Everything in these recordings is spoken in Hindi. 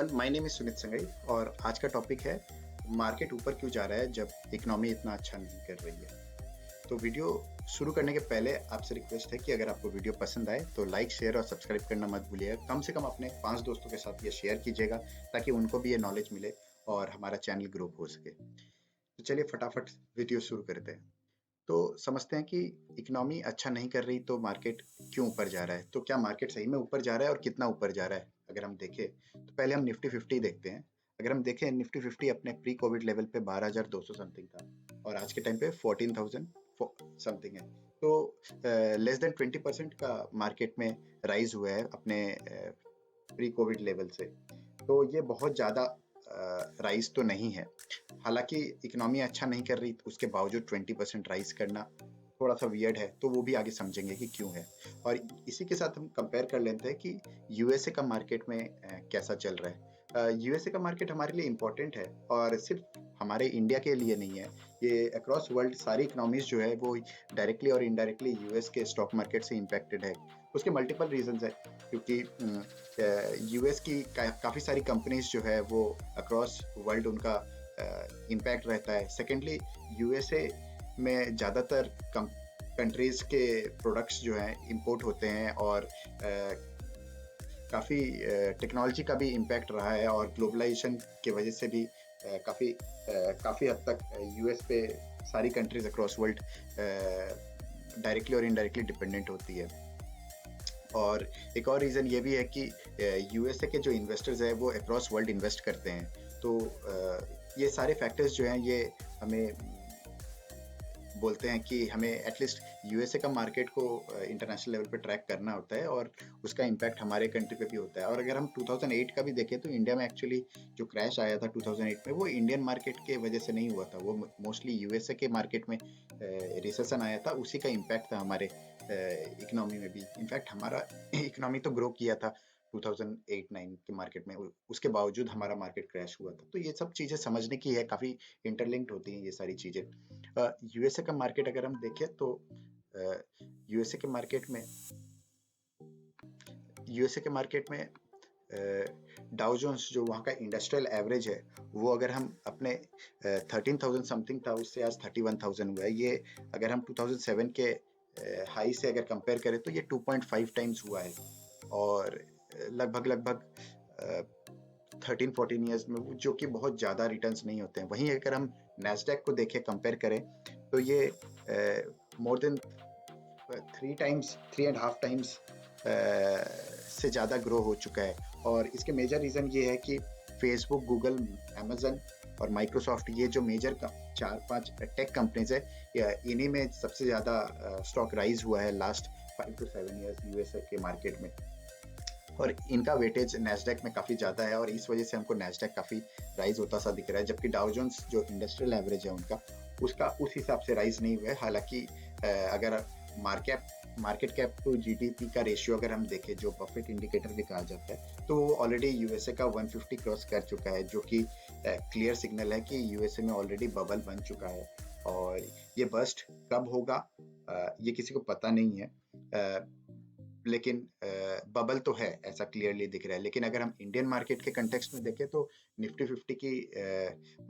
Everyone, my name is Sumit Sangai और आज का टॉपिक है मार्केट ऊपर क्यों जा रहा है जब इकोनॉमी इतना अच्छा नहीं कर रही है। तो वीडियो शुरू करने के पहले आपसे रिक्वेस्ट है कि अगर आपको वीडियो पसंद आए तो लाइक, शेयर और सब्सक्राइब करना मत भूलिएगा। कम से कम अपने 5 दोस्तों के साथ ये शेयर कीजिएगा ताकि उनको भी ये नॉलेज मिले और हमारा चैनल ग्रो हो सके। तो चलिए फटाफट वीडियो शुरू करते हैं। तो समझते हैं कि इकोनॉमी अच्छा नहीं कर रही तो मार्केट क्यों ऊपर जा रहा है। तो क्या मार्केट सही में ऊपर जा रहा है और कितना ऊपर जा रहा है अगर हम देखें तो पहले हम निफ्टी 50 देखते हैं। अगर हम देखें निफ्टी 50 अपने प्री कोविड लेवल पे 12,200 समथिंग था और आज के टाइम पे 14,000 समथिंग है। तो लेस देन 20% का मार्केट में राइज हुआ है अपने प्री कोविड लेवल से। तो ये बहुत ज़्यादा राइज तो नहीं है। हालांकि इकोनॉमी अच्छा नहीं कर रही उसके बावजूद 20% राइज करना थोड़ा सा वियर्ड है, तो वो भी आगे समझेंगे कि क्यों है। और इसी के साथ हम कंपेयर कर लेते हैं कि यूएसए का मार्केट में कैसा चल रहा है। यूएसए का मार्केट हमारे लिए इम्पोर्टेंट है और सिर्फ हमारे इंडिया के लिए नहीं है। ये अक्रॉस वर्ल्ड सारी इकोनॉमीज जो है वो डायरेक्टली और इनडायरेक्टली यूएस के स्टॉक मार्केट से इम्पैक्टेड है। उसके मल्टीपल रीजंस है, क्योंकि यूएस की काफ़ी सारी कंपनीज जो है वो अक्रॉस वर्ल्ड उनका इम्पैक्ट रहता है। सेकेंडली यूएसए में ज़्यादातर कंट्रीज़ के प्रोडक्ट्स जो हैं इंपोर्ट होते हैं और काफ़ी टेक्नोलॉजी का भी इम्पैक्ट रहा है और ग्लोबलाइजेशन की वजह से भी काफ़ी हद तक यूएस पे सारी कंट्रीज अक्रॉस वर्ल्ड डायरेक्टली और इनडायरेक्टली डिपेंडेंट होती है। और एक और रीज़न ये भी है कि यूएसए के जो इन्वेस्टर्स हैं वो अक्रॉस वर्ल्ड इन्वेस्ट करते हैं। तो ये सारे फैक्टर्स जो हैं ये हमें बोलते हैं कि हमें एटलीस्ट यूएसए का मार्केट को इंटरनेशनल लेवल पे ट्रैक करना होता है और उसका इम्पैक्ट हमारे कंट्री पे भी होता है। और अगर हम 2008 का भी देखें तो इंडिया में एक्चुअली जो क्रैश आया था 2008 में वो इंडियन मार्केट के वजह से नहीं हुआ था, वो मोस्टली यूएसए के मार्केट में रिसेशन आया था, उसी का इम्पैक्ट था हमारे इकोनॉमी में भी। इनफैक्ट हमारा इकोनॉमी तो ग्रो किया था 2008-9 के मार्केट में, उसके बावजूद हमारा मार्केट क्रैश हुआ था। तो ये सब चीज़ें समझने की है, काफ़ी इंटरलिंक्ड होती हैं ये सारी चीज़ें। यूएसए का मार्केट अगर हम देखें तो यूएसए के मार्केट में डाउ जोन्स जो वहाँ का इंडस्ट्रियल एवरेज है वो अगर हम अपने 13,000 समथिंग था उससे आज 31,000 हुआ है। ये अगर हम 2007 के हाई से अगर कंपेयर करें तो ये 2.5 टाइम्स हुआ है और लगभग 13-14 ईयर्स में, जो कि बहुत ज़्यादा रिटर्न्स नहीं होते हैं। वहीं अगर हम नैस्डैक को देखें, कंपेयर करें तो ये मोर देन 3.5 टाइम्स से ज़्यादा ग्रो हो चुका है। और इसके मेजर रीज़न ये है कि फेसबुक, गूगल, अमेजन और माइक्रोसॉफ्ट, ये जो मेजर 4-5 टेक कंपनीज है, इन्हीं में सबसे ज़्यादा स्टॉक राइज हुआ है लास्ट 5 to 7 ईयर्स यूएसए के मार्केट में। और इनका वेटेज नैस्डैक में काफ़ी ज़्यादा है और इस वजह से हमको नैस्डैक काफ़ी राइज होता सा दिख रहा है, जबकि डाउ जोन्स जो इंडस्ट्रियल एवरेज है उसका उस हिसाब से राइज नहीं हुआ है। हालांकि अगर मार्केट कैप टू जीडीपी का रेशियो अगर हम देखें, जो बफेट इंडिकेटर भी कहा जाता है, तो वो ऑलरेडी यूएसए का 150 क्रॉस कर चुका है, जो कि क्लियर सिग्नल है कि यूएसए में ऑलरेडी बबल बन चुका है। और ये बस्ट कब होगा ये किसी को पता नहीं है, लेकिन बबल तो है ऐसा क्लियरली दिख रहा है। लेकिन अगर हम इंडियन मार्केट के कंटेक्स्ट में देखें तो निफ्टी 50 की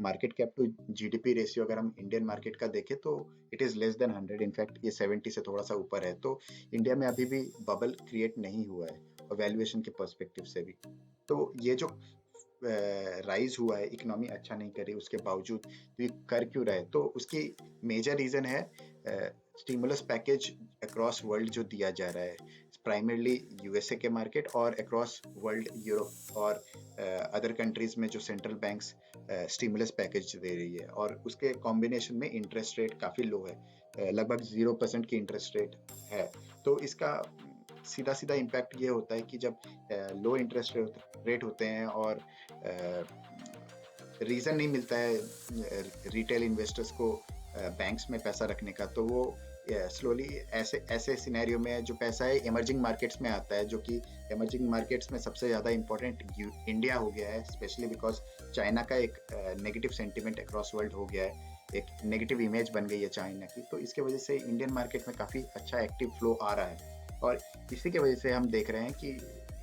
market cap to GDP ratio अगर हम इंडियन मार्केट का देखें तो it is less than 100। In fact ये 70 से थोड़ा सा ऊपर है। तो इंडिया में अभी भी बबल क्रिएट नहीं हुआ है और वैल्यूएशन के पर्सपेक्टिव से भी। तो ये जो राइज हुआ है, इकोनॉमी अच्छा नहीं कर रही उसके बावजूद, तो ये कर क्यों रहा है? तो उसकी मेजर रीज़न है स्टिमुलस पैकेज अक्रॉस वर्ल्ड जो दिया जा रहा है, प्राइमरली यूएसए के मार्केट और अक्रॉस वर्ल्ड यूरोप और अदर कंट्रीज में जो सेंट्रल बैंक्स स्टिमुलस पैकेज दे रही है। और उसके कॉम्बिनेशन में इंटरेस्ट रेट काफ़ी लो है, लगभग 0% की इंटरेस्ट रेट है। तो इसका सीधा सीधा इम्पैक्ट ये होता है कि जब लो इंटरेस्ट रेट होते हैं और रीज़न नहीं मिलता है रिटेल इन्वेस्टर्स को बैंक्स में पैसा रखने का, तो वो स्लोली ऐसे सिनेरियो में जो पैसा है इमर्जिंग मार्केट्स में आता है, जो कि इमर्जिंग मार्केट्स में सबसे ज़्यादा इम्पोर्टेंट इंडिया हो गया है, स्पेशली बिकॉज चाइना का एक नेगेटिव सेंटिमेंट अक्रॉस वर्ल्ड हो गया है, एक नेगेटिव इमेज बन गई है चाइना की। तो इसके वजह से इंडियन मार्केट में काफ़ी अच्छा एक्टिव फ्लो आ रहा है और इसी की वजह से हम देख रहे हैं कि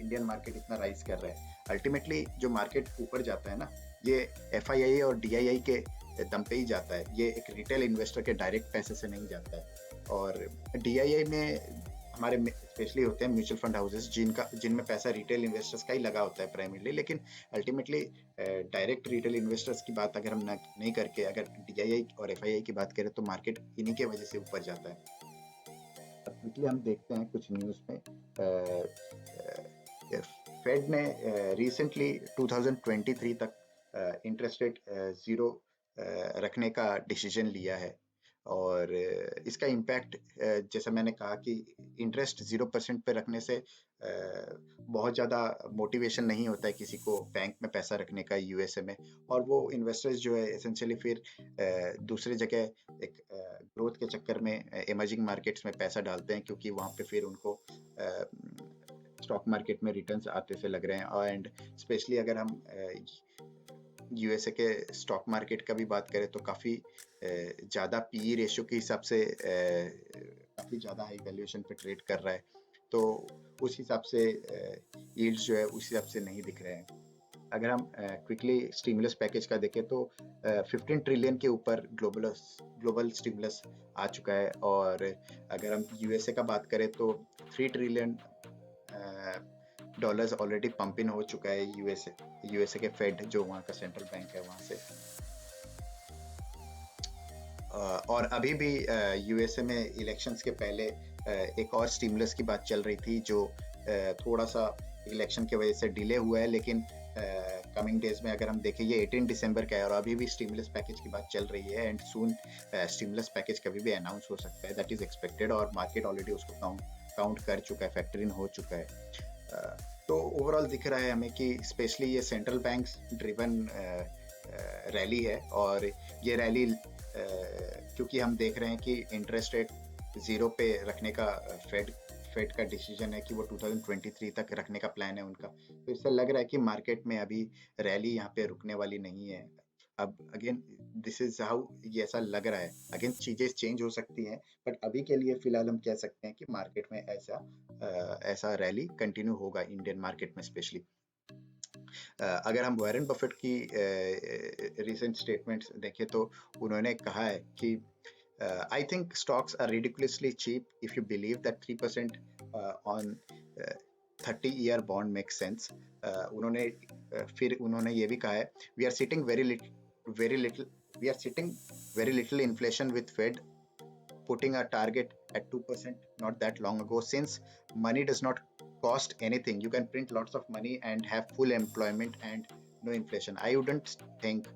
इंडियन मार्केट इतना राइज कर रहा है। अल्टीमेटली जो मार्केट ऊपर जाता है ना, ये FII और DII के दम पे ही जाता है, ये एक रिटेल इन्वेस्टर के डायरेक्ट पैसे से नहीं जाता है। और DII में हमारे स्पेशली होते हैं म्यूचुअल फंड हाउसेस जिनमें पैसा रिटेल इन्वेस्टर्स का ही लगा होता है प्राइमरीली, लेकिन अल्टीमेटली डायरेक्ट रिटेल इन्वेस्टर्स की बात अगर हम नहीं करके अगर DII और FII की बात करें तो मार्केट इन्हीं के वजह से ऊपर जाता है। क्विकली हम देखते हैं कुछ न्यूज़ में। फेड ने रिसेंटली 2023 तक इंटरेस्ट रेट ज़ीरो रखने का डिसीजन लिया है। और इसका इम्पैक्ट जैसा मैंने कहा कि इंटरेस्ट 0% पे रखने से बहुत ज़्यादा मोटिवेशन नहीं होता है किसी को बैंक में पैसा रखने का USA में, और वो इन्वेस्टर्स जो है एसेंशियली फिर दूसरे जगह एक ग्रोथ के चक्कर में इमर्जिंग मार्केट्स में पैसा डालते हैं, क्योंकि वहाँ पे फिर उनको स्टॉक मार्केट में रिटर्न्स आते से लग रहे हैं। एंड स्पेशली अगर हम USA के स्टॉक मार्केट का भी बात करें तो काफ़ी ज़्यादा PE रेशियो के हिसाब से काफ़ी ज़्यादा हाई वैल्यूएशन पे ट्रेड कर रहा है, तो उस हिसाब से यील्ड्स जो है उस हिसाब से नहीं दिख रहे हैं। अगर हम क्विकली स्टिमुलस पैकेज का देखें तो 15 ट्रिलियन के ऊपर ग्लोबल स्टिमुलस आ चुका है। और अगर हम USA का बात करें तो 3 trillion dollars already pump in हो चुका है USA के फेड, जो वहाँ का सेंट्रल बैंक है वहाँ से। और अभी भी USA में इलेक्शंस के पहले एक और स्टिमुलस की बात चल रही थी, जो थोड़ा सा इलेक्शन की वजह से डिले हुआ है, लेकिन कमिंग डेज में अगर हम देखें ये 18 दिसंबर का है और अभी भी स्टिमुलस पैकेज की बात चल रही है। एंड सून स्टिमुलस पैकेज कभी भी अनाउंस हो सकता है, दैट इज एक्सपेक्टेड, और मार्केट ऑलरेडी उसको काउंट कर चुका है, फैक्टर इन हो चुका है। तो ओवरऑल दिख रहा है हमें कि स्पेशली ये सेंट्रल बैंक्स ड्रिवन रैली है, और ये रैली क्योंकि हम देख रहे हैं कि इंटरेस्ट रेट ज़ीरो पे रखने का फेड का डिसीजन है कि वो 2023 तक रखने का प्लान है उनका, तो इससे लग रहा है कि मार्केट में अभी रैली यहाँ पे रुकने वाली नहीं है। अब अगेन दिस इज हाउ ये ऐसा लग रहा है, अगेन चीजें चेंज हो सकती हैं, बट अभी के लिए फिलहाल हम कह सकते हैं कि मार्केट में ऐसा रैली कंटिन्यू होगा इंडियन मार्केट में स्पेशली। अगर हम वॉरेन बफेट की रिसेंट स्टेटमेंट्स देखें तो उन्होंने कहा है कि I think stocks are ridiculously cheap if you believe that 3% on 30-year bond makes sense. फिर उन्होंने ये भी कहा है we are sitting very little inflation with Fed putting a target at 2% not that long ago. Since money does not cost anything, you can print lots of money and have full employment and no inflation. I wouldn't think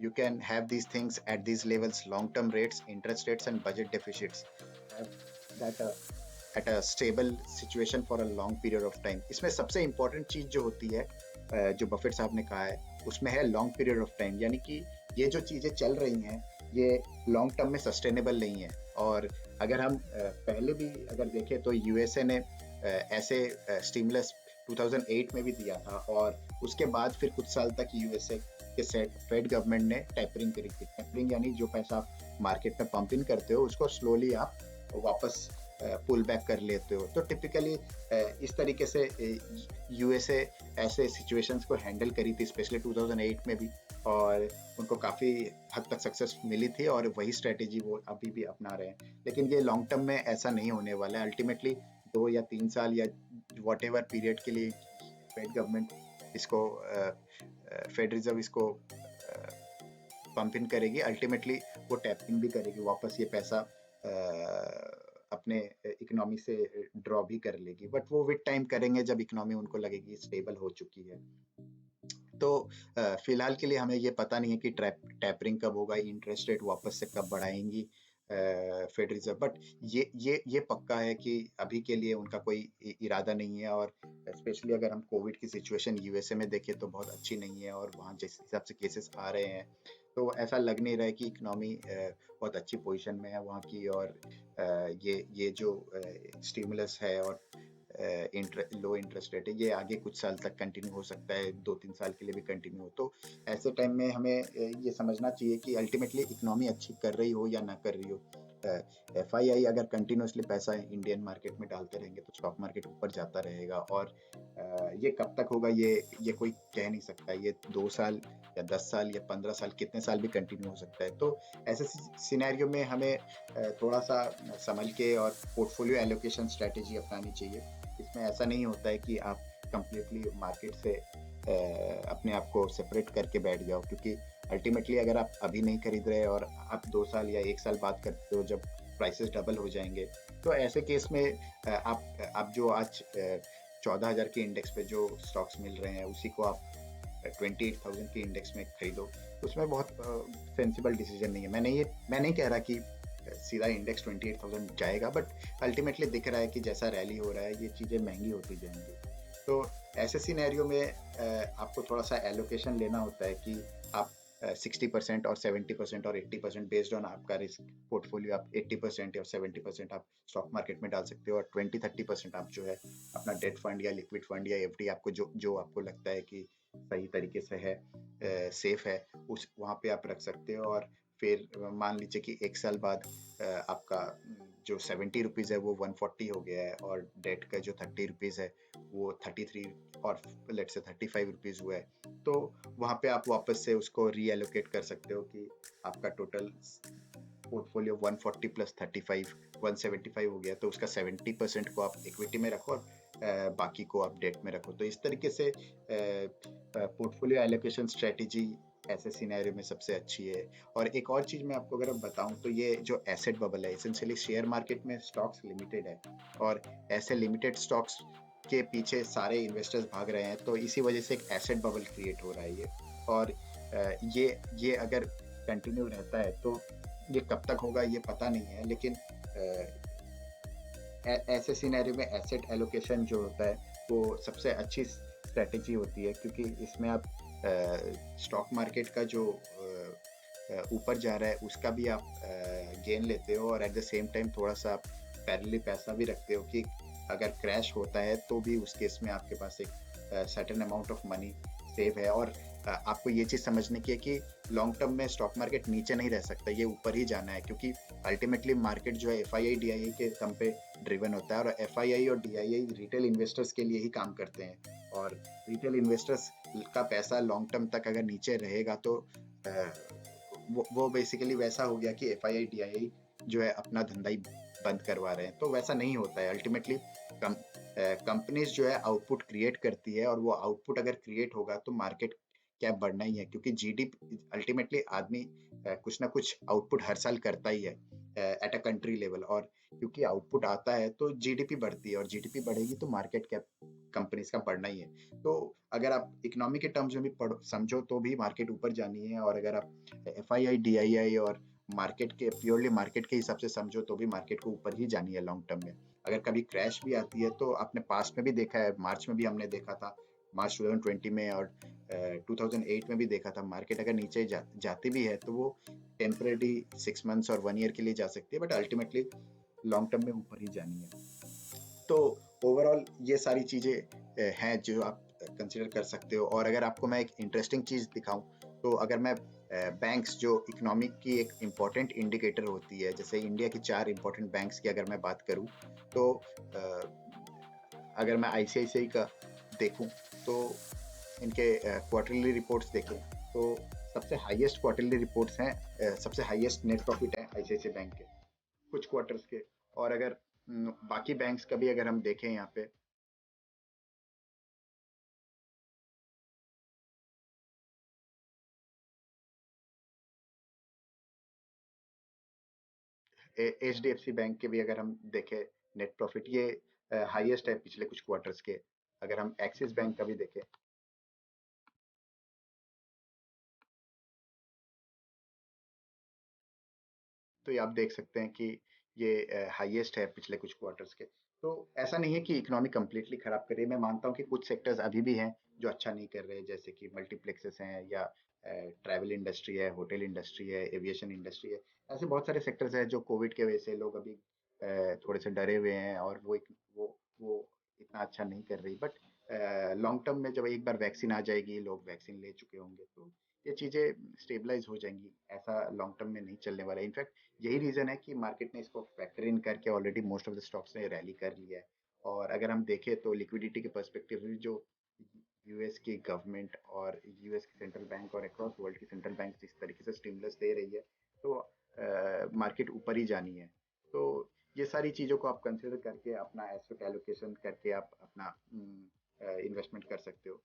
you can have these things at these levels. Long-term rates, interest rates and budget deficits have that at a stable situation for a long period of time. इसमें सबसे important चीज जो होती है जो बफेट साहब ने कहा है उसमें है लॉन्ग पीरियड ऑफ टाइम, यानी कि ये जो चीजें चल रही हैं ये लॉन्ग टर्म में सस्टेनेबल नहीं है। और अगर हम पहले भी अगर देखें तो USA ने ऐसे स्टिमुलस 2008 में भी दिया था, और उसके बाद फिर कुछ साल तक USA के फेड गवर्नमेंट ने टैपरिंग करी थी। टैपरिंग यानी जो पैसा आप मार्केट में पंप इन करते हो उसको स्लोली आप वापस पुल बैक कर लेते हो। तो टिपिकली इस तरीके से USA ऐसे सिचुएशंस को हैंडल करी थी, स्पेशली 2008 में भी, और उनको काफ़ी हद तक सक्सेस मिली थी, और वही स्ट्रेटेजी वो अभी भी अपना रहे हैं। लेकिन ये लॉन्ग टर्म में ऐसा नहीं होने वाला है। अल्टीमेटली 2 या 3 साल या वॉट एवर पीरियड के लिए फेड गवर्नमेंट इसको फेड रिजर्व इसको पंप इन करेगी, अल्टीमेटली वो टैपिंग भी करेगी, वापस ये पैसा अपने इकोनॉमी से ड्रॉ भी कर लेगी, बट वो विद टाइम करेंगे जब इकोनॉमी उनको लगेगी स्टेबल हो चुकी है। तो फिलहाल के लिए हमें ये पता नहीं है कि टैपरिंग कब होगा, इंटरेस्ट रेट वापस से कब बढ़ाएंगी फेड रिजर्व, बट ये पक्का है कि अभी के लिए उनका कोई इरादा नहीं है। और स्पेशली अगर हम कोविड की सिचुएशन USA में देखें तो बहुत अच्छी नहीं है, और वहाँ जिस हिसाब से केसेस आ रहे हैं तो ऐसा लग नहीं रहा है कि इकोनॉमी बहुत अच्छी पोजीशन में है वहाँ की। और ये जो स्टिमुलस है और लो इंटरेस्ट रेट है ये आगे कुछ साल तक कंटिन्यू हो सकता है, 2-3 साल के लिए भी कंटिन्यू हो। तो ऐसे टाइम में हमें ये समझना चाहिए कि अल्टीमेटली इकोनॉमी अच्छी कर रही हो या ना कर रही हो, एफआईआई अगर कंटिन्यूअसली पैसा इंडियन मार्केट में डालते रहेंगे तो स्टॉक मार्केट ऊपर जाता रहेगा। और ये कब तक होगा ये कोई कह नहीं सकता। ये 2 साल या 10 साल या 15 साल, कितने साल भी कंटिन्यू हो सकता है। तो ऐसे सिनेरियो में हमें थोड़ा सा संभल के और पोर्टफोलियो एलोकेशन स्ट्रेटेजी अपनानी चाहिए। इसमें ऐसा नहीं होता है कि आप कंप्लीटली मार्केट से अपने आप को सेपरेट करके बैठ जाओ, क्योंकि अल्टीमेटली अगर आप अभी नहीं खरीद रहे और आप 2 साल या 1 साल बाद करते हो जब प्राइसेस डबल हो जाएंगे, तो ऐसे केस में आप जो आज 14,000 के इंडेक्स पे जो स्टॉक्स मिल रहे हैं उसी को आप 28,000 के इंडेक्स में खरीदो, उसमें बहुत सेंसिबल डिसीजन नहीं है। मैं नहीं कह रहा कि सीधा इंडेक्स 28,000 जाएगा, बट अल्टीमेटली दिख रहा है कि जैसा रैली हो रहा है ये चीज़ें महंगी होती जाएंगी। तो ऐसे सिनेरियो में आपको थोड़ा सा एलोकेशन लेना होता है कि आप 60% और 70% और 80% बेस्ड ऑन आपका रिस्क पोर्टफोलियो, आप 80% या 70% आप स्टॉक मार्केट में डाल सकते हो और 20-30% आप जो है अपना डेट फंड या लिक्विड फंड या एफडी, आपको जो जो आपको लगता है कि सही तरीके से है, सेफ है, उस वहाँ पे आप रख सकते हो। और फिर मान लीजिए कि 1 साल बाद आपका जो 70 रुपीज़ है वो 140 हो गया है और डेट का जो 30 रुपीज़ है वो 33 और लेट से 35 रुपीज़ हुआ है, तो वहाँ पे आप वापस से उसको रीएलोकेट कर सकते हो कि आपका टोटल पोर्टफोलियो 140 प्लस 35 175 हो गया, तो उसका 70% को आप इक्विटी में रखो और बाकी को आप डेट में रखो। तो इस तरीके से पोर्टफोलियो एलोकेशन स्ट्रेटेजी ऐसे सिनेरियो में सबसे अच्छी है। और एक और चीज मैं आपको अगर बताऊं तो ये जो एसेट बबल है, एसेंशियली शेयर मार्केट में स्टॉक्स लिमिटेड है और ऐसे लिमिटेड स्टॉक्स के पीछे सारे इन्वेस्टर्स भाग रहे हैं, तो इसी वजह से एक एसेट बबल क्रिएट हो रहा है ये। और ये अगर कंटिन्यू रहता है तो ये कब तक होगा ये पता नहीं है, लेकिन ऐसे सिनेरियो में एसेट एलोकेशन जो होता है वो सबसे अच्छी स्ट्रेटेजी होती है, क्योंकि इसमें आप स्टॉक मार्केट का जो ऊपर जा रहा है उसका भी आप गेन लेते हो और एट द सेम टाइम थोड़ा सा आप पैरेलली पैसा भी रखते हो कि अगर क्रैश होता है तो भी उस केस में आपके पास एक certain amount of money save है। और आपको ये चीज़ समझने की है कि लॉन्ग टर्म में स्टॉक मार्केट नीचे नहीं रह सकता, ये ऊपर ही जाना है, क्योंकि अल्टीमेटली मार्केट जो है एफआईआई डीआईआई के दम पे ड्रिवन होता है और एफआईआई और डीआईआई रिटेल इन्वेस्टर्स के लिए ही काम करते हैं। और रिटेल इन्वेस्टर्स का पैसा लॉन्ग टर्म तक अगर नीचे रहेगा तो वो बेसिकली वैसा हो गया कि एफआईआई डीआईआई जो है अपना धंधा ही बंद करवा रहे हैं। तो वैसा नहीं होता है। अल्टीमेटली कंपनीज जो है आउटपुट क्रिएट करती है और वो आउटपुट अगर क्रिएट होगा तो मार्केट कैप बढ़ना ही है, क्योंकि जीडीपी अल्टीमेटली आदमी कुछ ना कुछ आउटपुट हर साल करता ही है एट अ कंट्री लेवल, और क्योंकि आउटपुट आता है तो जीडीपी बढ़ती है और जीडीपी बढ़ेगी तो मार्केट कैप कंपनीज का बढ़ना ही है। तो अगर आप इकोनॉमी के टर्म्स में भी समझो तो भी मार्केट ऊपर जानी है, और अगर आप एफआईआई डीआईआई और मार्केट के प्योरली मार्केट के हिसाब से समझो तो भी मार्केट को ऊपर ही जानी है लॉन्ग टर्म में। अगर कभी क्रैश भी आती है तो आपने पास्ट में भी देखा है, मार्च में भी हमने देखा था, मार्च 2020 में, और 2008 में भी देखा था। मार्केट अगर नीचे जाती भी है तो वो टेम्परेरी 6 मंथ्स और 1 ईयर के लिए जा सकती है, बट अल्टीमेटली लॉन्ग टर्म में ऊपर ही जानी है। तो ओवरऑल ये सारी चीज़ें हैं जो आप कंसिडर कर सकते हो। और अगर आपको मैं एक इंटरेस्टिंग चीज़ दिखाऊं तो अगर मैं बैंक्स जो इकोनॉमिक की एक इम्पॉर्टेंट इंडिकेटर होती है, जैसे इंडिया की 4 इम्पॉर्टेंट बैंक्स की अगर मैं बात करूं तो अगर मैं आईसीआईसीआई का देखूं तो इनके क्वार्टरली रिपोर्ट्स देखें तो सबसे हाईएस्ट क्वार्टरली रिपोर्ट्स हैं, सबसे हाईएस्ट नेट प्रॉफिट है आईसीआईसीआई बैंक के कुछ क्वार्टर्स के। और अगर बाकी बैंक्स का भी अगर हम देखें यहाँ पे, H D F C bank के भी अगर हम देखें नेट प्रॉफिट ये हाईएस्ट है पिछले कुछ क्वार्टर्स के। अगर हम एक्सिस बैंक का भी देखें तो ये आप देख सकते हैं कि ये हाईएस्ट है पिछले कुछ क्वार्टर्स के। तो ऐसा नहीं है कि इकोनॉमी कंप्लीटली खराब कर रही है। मैं मानता हूँ कि कुछ सेक्टर्स अभी भी हैं जो अच्छा नहीं कर रहे हैं, जैसे कि मल्टीप्लेक्सेस हैं या ट्रैवल इंडस्ट्री है, होटल इंडस्ट्री है, एविएशन इंडस्ट्री है। ऐसे बहुत सारे सेक्टर्स हैं जो कोविड के वजह से लोग अभी थोड़े से डरे हुए हैं और वो इतना अच्छा नहीं कर रही। बट लॉन्ग टर्म में जब एक बार वैक्सीन आ जाएगी, लोग वैक्सीन ले चुके होंगे, तो ये चीज़ें स्टेबलाइज हो जाएंगी। ऐसा लॉन्ग टर्म में नहीं चलने वाला है। इनफैक्ट यही रीज़न है कि मार्केट ने इसको फैक्टर इन करके already most of the stocks ने रैली कर लिया है। और अगर हम देखें तो लिक्विडिटी के पर्सपेक्टिव में जो यूएस की गवर्नमेंट और यूएस की सेंट्रल बैंक और अक्रॉस वर्ल्ड की सेंट्रल बैंक जिस तरीके से स्टिमुलस दे रही है, तो मार्केट ऊपर ही जानी है। तो ये सारी चीज़ों को आप कंसिडर करके अपना एसेट एलोकेशन करके आप अपना इन्वेस्टमेंट कर सकते हो।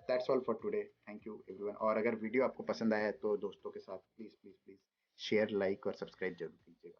That's all for today. Thank you everyone. और अगर वीडियो आपको पसंद आया है तो दोस्तों के साथ please please please share, like और सब्सक्राइब जरूर कीजिएगा।